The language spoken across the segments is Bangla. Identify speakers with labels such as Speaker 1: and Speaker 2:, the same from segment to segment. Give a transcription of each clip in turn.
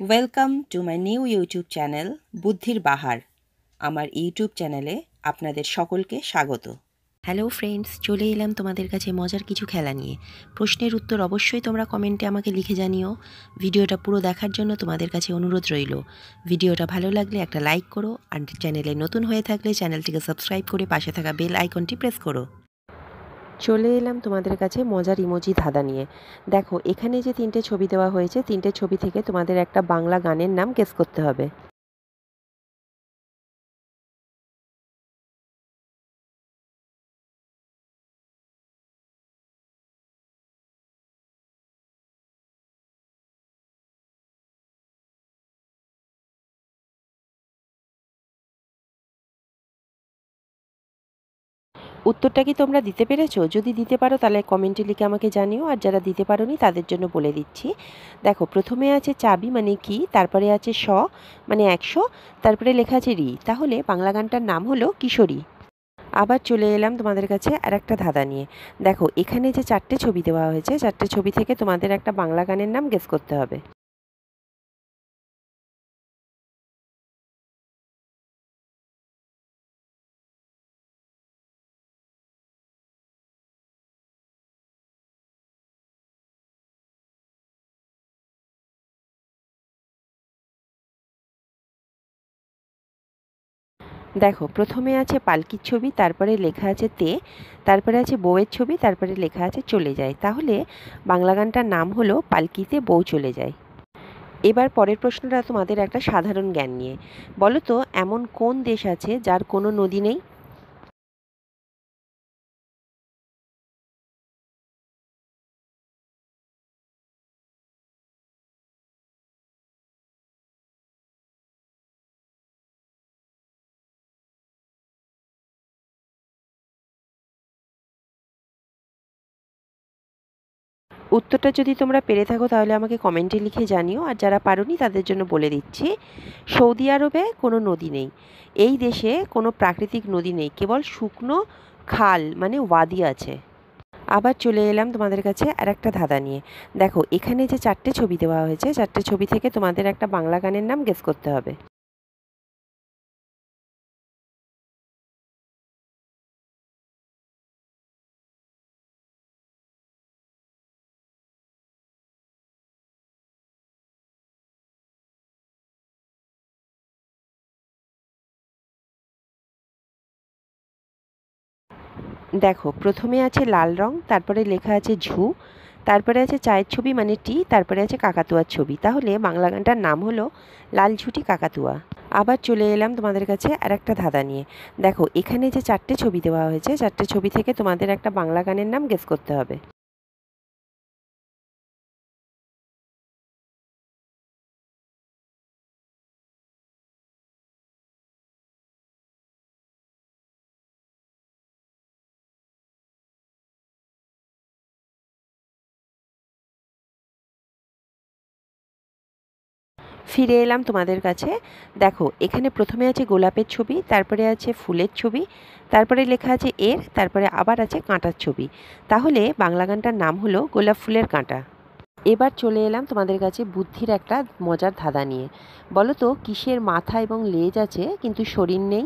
Speaker 1: Welcome to my new YouTube channel বুদ্ধির বাহার। আমার ইউটিউব চ্যানেলে আপনাদের সকলকে স্বাগত।
Speaker 2: হ্যালো ফ্রেন্ডস, চলে এলাম তোমাদের কাছে মজার কিছু খেলা নিয়ে। প্রশ্নের উত্তর অবশ্যই তোমরা কমেন্টে আমাকে লিখে জানিও। ভিডিওটা পুরো দেখার জন্য তোমাদের কাছে অনুরোধ রইল। ভিডিওটা ভালো লাগলে একটা লাইক করো, আর চ্যানেলে নতুন হয়ে থাকলে চ্যানেলটিকে সাবস্ক্রাইব করে পাশে থাকা বেল আইকনটি প্রেস করো। চলে এলাম তোমাদের কাছে মজার ইমোজি ধাঁধা নিয়ে। দেখো, এখানে যে 3টে ছবি দেওয়া হয়েছে, 3টে ছবি থেকে তোমাদের একটা বাংলা গানের নাম গেস করতে হবে। উত্তরটা কি তোমরা দিতে পেরেছো? যদি দিতে পারো তাহলে কমেন্টে লিখে আমাকে জানিও, আর যারা দিতে পারোনি তাদের জন্য বলে দিচ্ছি। দেখো, প্রথমে আছে চাবি মানে কি, তারপরে আছে মানে 100, তারপরে লেখা আছে রি, তাহলে বাংলা গানটার নাম হলো কিশোরী। আবার চলে এলাম তোমাদের কাছে আর একটা ধাঁধা নিয়ে। দেখো, এখানে যে 4টে ছবি দেওয়া হয়েছে, 4টে ছবি থেকে তোমাদের একটা বাংলা গানের নাম গেস করতে হবে। দেখো, প্রথমে আছে পালকির ছবি, তারপরে লেখা আছে তে, তারপরে আছে বউয়ের ছবি, তারপরে লেখা আছে চলে যায়, তাহলে বাংলা গানটার নাম হলো পালকিতে বউ চলে যায়। এবার পরের প্রশ্নটা তোমাদের একটা সাধারণ জ্ঞান নিয়ে। বলো তো, এমন কোন দেশ আছে যার কোনো নদী নেই? উত্তরটা যদি তোমরা পেরে থাকো তাহলে আমাকে কমেন্টে লিখে জানিও, আর যারা পারোনি তাদের জন্য বলে দিচ্ছি। সৌদি আরবে কোনো নদী নেই। এই দেশে কোনো প্রাকৃতিক নদী নেই, কেবল শুকনো খাল মানে ওয়াদি আছে। আবার চলে এলাম তোমাদের কাছে আর একটা ধাঁধা নিয়ে। দেখো, এখানে যে 4টে ছবি দেওয়া হয়েছে, 4টে ছবি থেকে তোমাদের একটা বাংলা গানের নাম গেস করতে হবে। দেখো, প্রথমে আছে লাল রং, তারপরে লেখা আছে ঝু, তারপরে আছে চায়ের ছবি মানে টি, তারপরে আছে কাকাতুয়ার ছবি, তাহলে বাংলা গানটার নাম হলো লাল ঝুটি কাকাতুয়া। আবার চলে এলাম তোমাদের কাছে আর একটা ধাঁধা নিয়ে। দেখো, এখানে যে 4টে ছবি দেওয়া হয়েছে, 4টে ছবি থেকে তোমাদের একটা বাংলা গানের নাম গেস করতে হবে। ফিরে এলাম তোমাদের কাছে। দেখো, এখানে প্রথমে আছে গোলাপের ছবি, তারপরে আছে ফুলের ছবি, তারপরে লেখা আছে এর, তারপরে আবার আছে কাঁটার ছবি, তাহলে বাংলা গানটার নাম হলো গোলাপ ফুলের কাঁটা। এবার চলে এলাম তোমাদের কাছে বুদ্ধির একটা মজার ধাঁধা নিয়ে। বলো তো, কিসের মাথা এবং লেজ আছে কিন্তু শরীর নেই?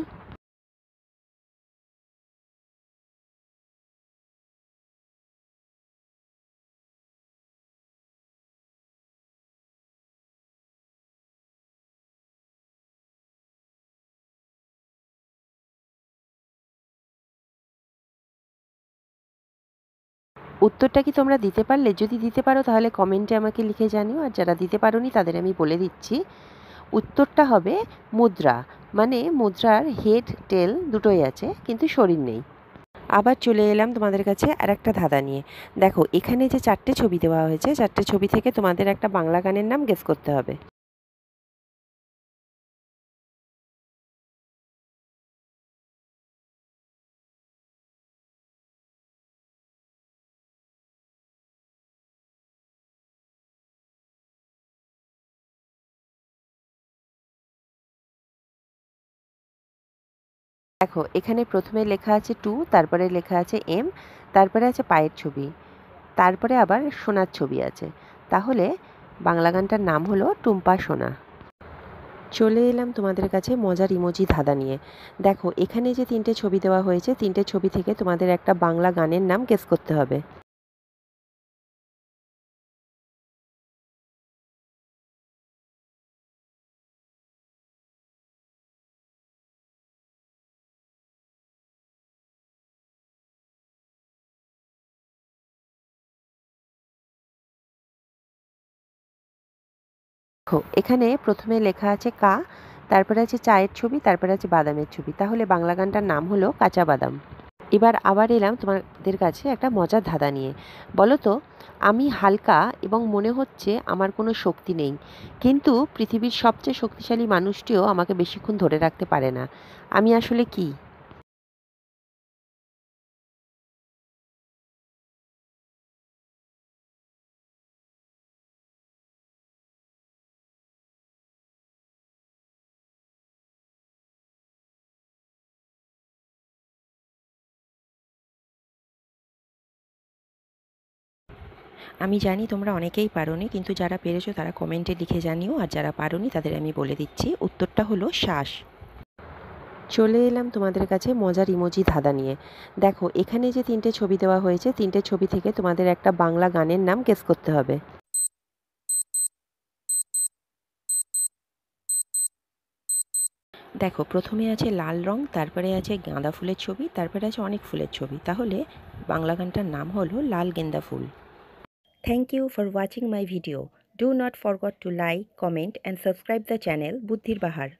Speaker 2: উত্তরটা কি তোমরা দিতে পারলে? যদি দিতে পারো তাহলে কমেন্টে আমাকে লিখে জানিও, আর যারা দিতে পারোনি তাদের আমি বলে দিচ্ছি। উত্তরটা হবে মুদ্রা, মানে মুদ্রার হেড টেল দুটোই আছে কিন্তু শরীর নেই। আবার চলে এলাম তোমাদের কাছে আর একটা ধাঁধা নিয়ে। দেখো, এখানে যে 4টে ছবি দেওয়া হয়েছে, 4টে ছবি থেকে তোমাদের একটা বাংলা গানের নাম গেস করতে হবে। দেখো, এখানে প্রথমে লেখা আছে টু, তারপরে লেখা আছে এম, তারপরে আছে পায়ের ছবি, তারপরে আবার সোনার ছবি আছে, তাহলে বাংলা গানটার নাম হলো টুম্পা সোনা। চলে এলাম তোমাদের কাছে মজার ইমোজি ধাঁধা নিয়ে। দেখো এখানে যে 3টে ছবি দেওয়া হয়েছে, 3টে ছবি থেকে তোমাদের একটা বাংলা গানের নাম গেস করতে হবে। দেখো এখানে প্রথমে লেখা আছে কা, তারপরে আছে চায়ের ছবি, তারপরে আছে বাদামের ছবি। তাহলে বাংলা গানটার নাম হলো কাঁচা বাদাম। এবার আবার এলাম তোমাদের কাছে একটা মজার ধাঁধা নিয়ে। বলো তো, আমি হালকা এবং মনে হচ্ছে আমার কোনো শক্তি নেই, কিন্তু পৃথিবীর সবচেয়ে শক্তিশালী মানুষটিও আমাকে বেশিক্ষণ ধরে রাখতে পারে না। আমি আসলে কি? আমি জানি তোমরা অনেকেই পারোনি, কিন্তু যারা পেরেছো তারা কমেন্টে লিখে জানিও, আর যারা পারোনি তাদের আমি বলে দিচ্ছি উত্তরটা হলো শ্বাস। চলে এলাম তোমাদের কাছে মজার ইমোজি ধাঁধা নিয়ে। দেখো এখানে যে 3টে ছবি দেওয়া হয়েছে, 3টে ছবি থেকে তোমাদের একটা বাংলা গানের নাম গেস করতে হবে। দেখো প্রথমে আছে লাল রং, তারপরে আছে গাঁদা ফুলের ছবি, তারপরে আছে অনেক ফুলের ছবি। তাহলে বাংলা গানটার নাম হলো লাল গেন্দা ফুল। Thank you for watching my video. Do not forgot to like, comment and subscribe the channel বুদ্ধির বাহার.